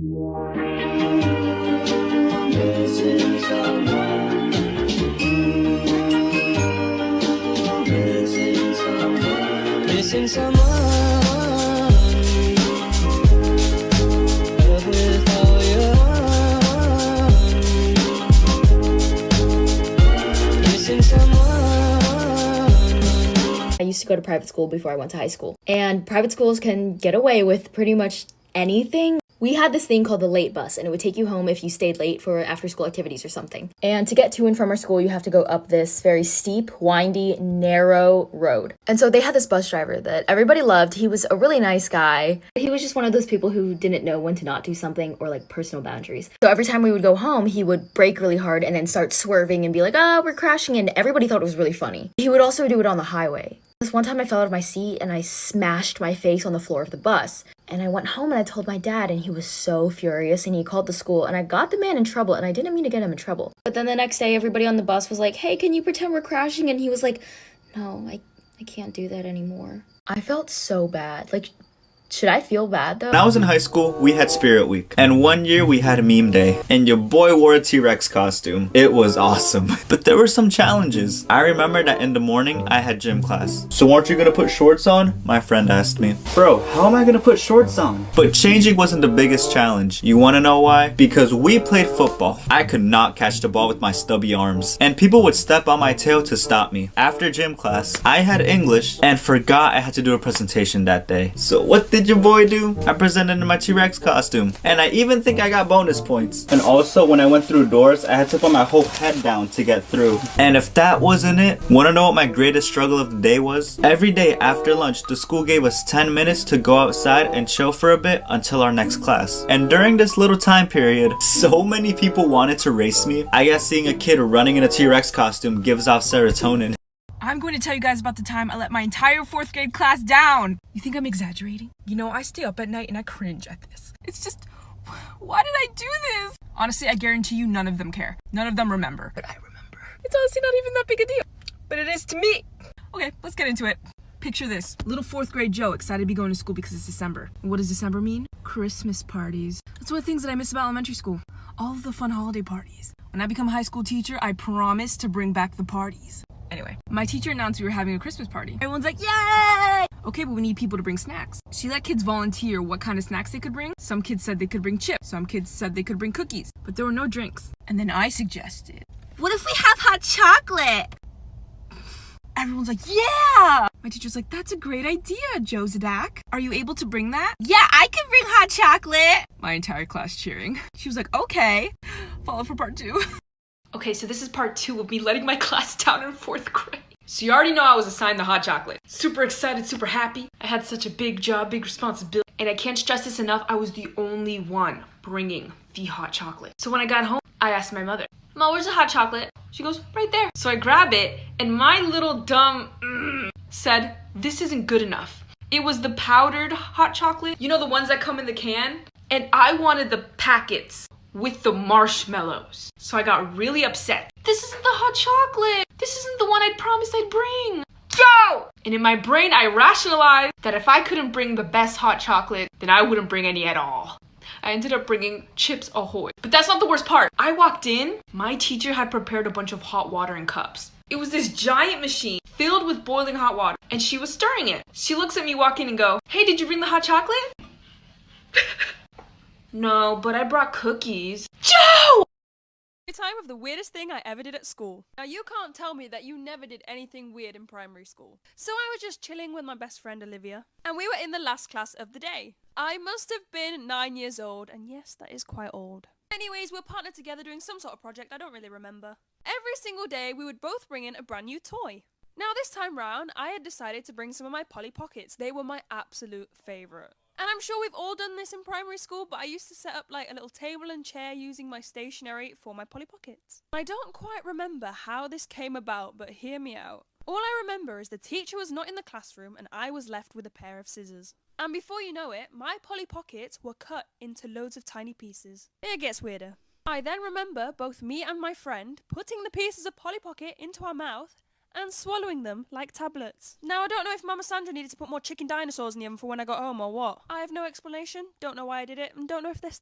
Missing someone. Missing someone. Missing someone. Love with all your heart. Missing someone. I used to go to private school before I went to high school, and private schools can get away with pretty much anything. We had this thing called the late bus, and it would take you home if you stayed late for after school activities or something. And to get to and from our school, you have to go up this very steep, windy, narrow road. And so they had this bus driver that everybody loved. He was a really nice guy. He was just one of those people who didn't know when to not do something, or like personal boundaries. So every time we would go home, he would brake really hard and then start swerving and be like, "Ah, we're crashing," and everybody thought it was really funny. He would also do it on the highway. This one time I fell out of my seat and I smashed my face on the floor of the bus. And I went home and I told my dad, and he was so furious, and he called the school, and I got the man in trouble, and I didn't mean to get him in trouble. But then the next day, everybody on the bus was like, "Hey, can you pretend we're crashing?" And he was like, "No, I can't do that anymore." I felt so bad. Like, should I feel bad though? When I was in high school, we had Spirit Week. And one year we had a meme day. And your boy wore a T-Rex costume. It was awesome. But there were some challenges. I remember that in the morning, I had gym class. "So aren't you gonna put shorts on?" my friend asked me. "Bro, how am I gonna put shorts on?" But changing wasn't the biggest challenge. You wanna know why? Because we played football. I could not catch the ball with my stubby arms. And people would step on my tail to stop me. After gym class, I had English and forgot I had to do a presentation that day. So what did your boy do? I presented in my T-Rex costume, and I even think I got bonus points. And also, when I went through doors, I had to put my whole head down to get through. And if that wasn't it, wanna know what my greatest struggle of the day was? Every day after lunch, the school gave us 10 minutes to go outside and chill for a bit until our next class. And during this little time period, so many people wanted to race me. I guess seeing a kid running in a T-Rex costume gives off serotonin. I'm going to tell you guys about the time I let my entire 4th grade class down. You think I'm exaggerating? You know, I stay up at night and I cringe at this. It's just, why did I do this? Honestly, I guarantee you none of them care. None of them remember. But I remember. It's honestly not even that big a deal. But it is to me. Okay, let's get into it. Picture this. Little 4th grade Joe excited to be going to school because it's December. And what does December mean? Christmas parties. That's one of the things that I miss about elementary school. All of the fun holiday parties. When I become a high school teacher, I promise to bring back the parties. Anyway, my teacher announced we were having a Christmas party. Everyone's like, "Yay!" Okay, but we need people to bring snacks. She let kids volunteer what kind of snacks they could bring. Some kids said they could bring chips. Some kids said they could bring cookies. But there were no drinks. And then I suggested, "What if we have hot chocolate?" Everyone's like, "Yeah!" My teacher's like, "That's a great idea, 𝐬𝐬𝐿. Are you able to bring that?" "Yeah, I can bring hot chocolate." My entire class cheering. She was like, "Okay." Follow for part 2. Okay, so this is part 2 of me letting my class down in 4th grade. So you already know I was assigned the hot chocolate. Super excited, super happy. I had such a big job, big responsibility. And I can't stress this enough, I was the only one bringing the hot chocolate. So when I got home, I asked my mother, "Ma, where's the hot chocolate?" She goes, "Right there." So I grab it, and my little dumb said, "This isn't good enough." It was the powdered hot chocolate. You know, the ones that come in the can? And I wanted the packets with the marshmallows. So I got really upset. "This isn't the hot chocolate. This isn't the one I promised I'd bring. Go!" And in my brain, I rationalized that if I couldn't bring the best hot chocolate, then I wouldn't bring any at all. I ended up bringing Chips Ahoy. But that's not the worst part. I walked in, my teacher had prepared a bunch of hot water in cups. It was this giant machine filled with boiling hot water, and she was stirring it. She looks at me walk in and go, "Hey, did you bring the hot chocolate?" "No, but I brought cookies." Joe! Time of the weirdest thing I ever did at school. Now you can't tell me that you never did anything weird in primary school. So I was just chilling with my best friend Olivia, and we were in the last class of the day. I must have been 9 years old, and yes, that is quite old. Anyways, we were partnered together doing some sort of project, I don't really remember. Every single day we would both bring in a brand new toy. Now this time round, I had decided to bring some of my Polly Pockets. They were my absolute favourite. And I'm sure we've all done this in primary school, but I used to set up like a little table and chair using my stationery for my Polly Pockets. I don't quite remember how this came about, but hear me out. All I remember is the teacher was not in the classroom and I was left with a pair of scissors. And before you know it, my Polly Pockets were cut into loads of tiny pieces. It gets weirder. I then remember both me and my friend putting the pieces of Polly Pocket into our mouth and swallowing them like tablets. Now, I don't know if Mama Sandra needed to put more chicken dinosaurs in the oven for when I got home or what. I have no explanation, don't know why I did it, and don't know if they're